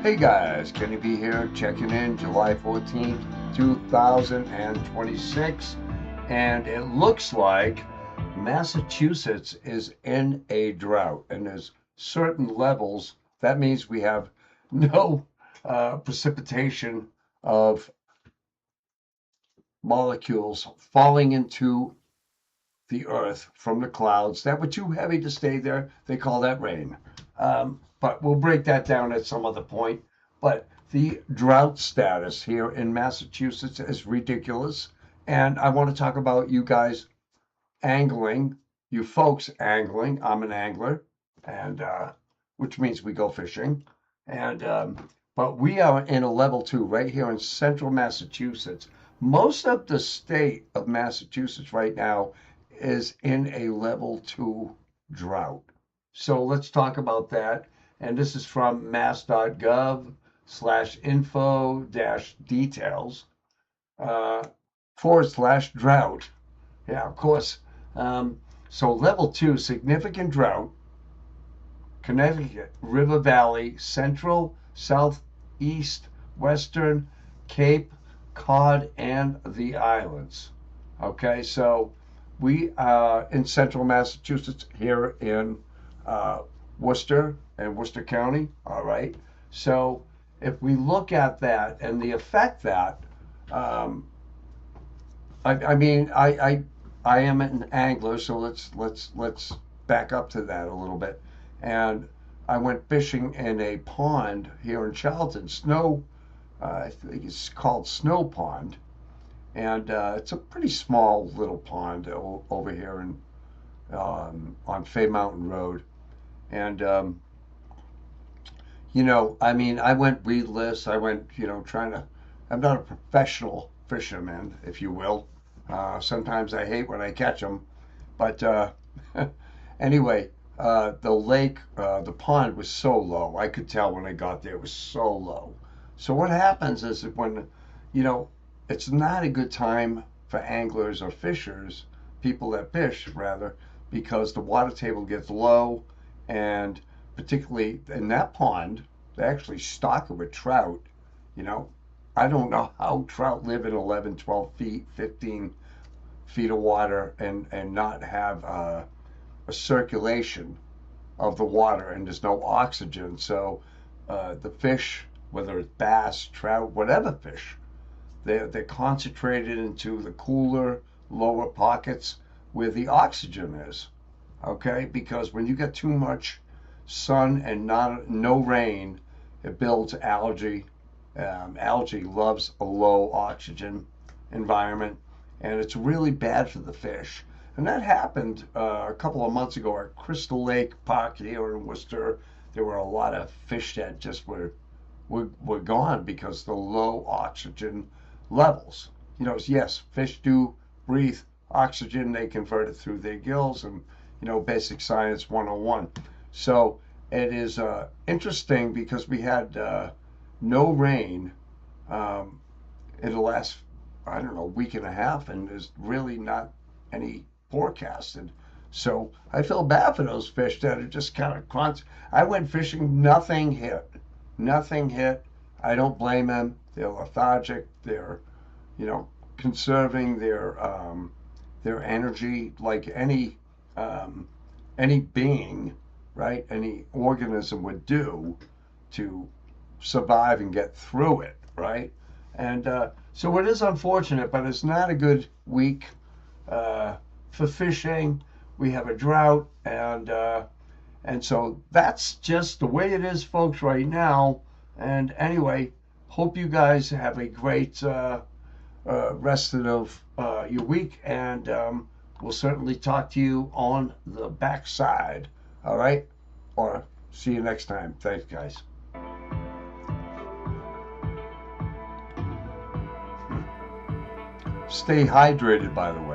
Hey guys, Kenny B here, checking in July 14th, 2026. And it looks like Massachusetts is in a drought, and there's certain levels. That means we have no precipitation of molecules falling into the earth from the clouds that were too heavy to stay there. They call that rain. But we'll break that down at some other point. But the drought status here in Massachusetts is ridiculous. And I want to talk about you guys angling, you folks angling. I'm an angler, and which means we go fishing. And but we are in a level 2 right here in central Massachusetts. Most of the state of Massachusetts right now is in a level 2 drought. So let's talk about that. And this is from mass.gov/info-details /drought. Yeah, of course. So level 2, significant drought, Connecticut, River Valley, Central, Southeast, Western, Cape Cod, and the islands. Okay, so we are in central Massachusetts here in Worcester and Worcester County. All right. So if we look at that and the effect that, I am an angler, so let's back up to that a little bit. And I went fishing in a pond here in Charlton, I think it's called Snow Pond, and it's a pretty small little pond over here on Fay Mountain Road. And I went weedless. I went, trying to. I'm not a professional fisherman, if you will. Sometimes I hate when I catch them, but anyway, the lake, the pond was so low. I could tell when I got there it was so low. So what happens is that when, it's not a good time for anglers or fishers, people that fish rather, because the water table gets low, and particularly in that pond, they actually stock it with trout. I don't know how trout live in 11, 12 feet, 15 feet of water and not have a circulation of the water, and there's no oxygen. So the fish, whether it's bass, trout, whatever fish, they're concentrated into the cooler, lower pockets where the oxygen is. Okay, because when you get too much sun and no rain, it builds algae. Algae loves a low oxygen environment, and it's really bad for the fish. And that happened a couple of months ago at Crystal Lake Park here in Worcester. There were a lot of fish that just were gone because the low oxygen levels. Yes, fish do breathe oxygen. They convert it through their gills, and basic science 101. So it is interesting because we had no rain in the last, I don't know, week and a half, and there's really not any forecasted. So I feel bad for those fish that are just kind of constant. I went fishing, nothing hit. Nothing hit. I don't blame them. They're lethargic. They're, conserving their energy like any being, right? Any organism would do to survive and get through it, right? And so it is unfortunate, but it's not a good week for fishing. We have a drought, and so that's just the way it is, folks, right now. And anyway, hope you guys have a great rest of your week, and we'll certainly talk to you on the backside. All right? Or see you next time. Thanks, guys. Stay hydrated, by the way.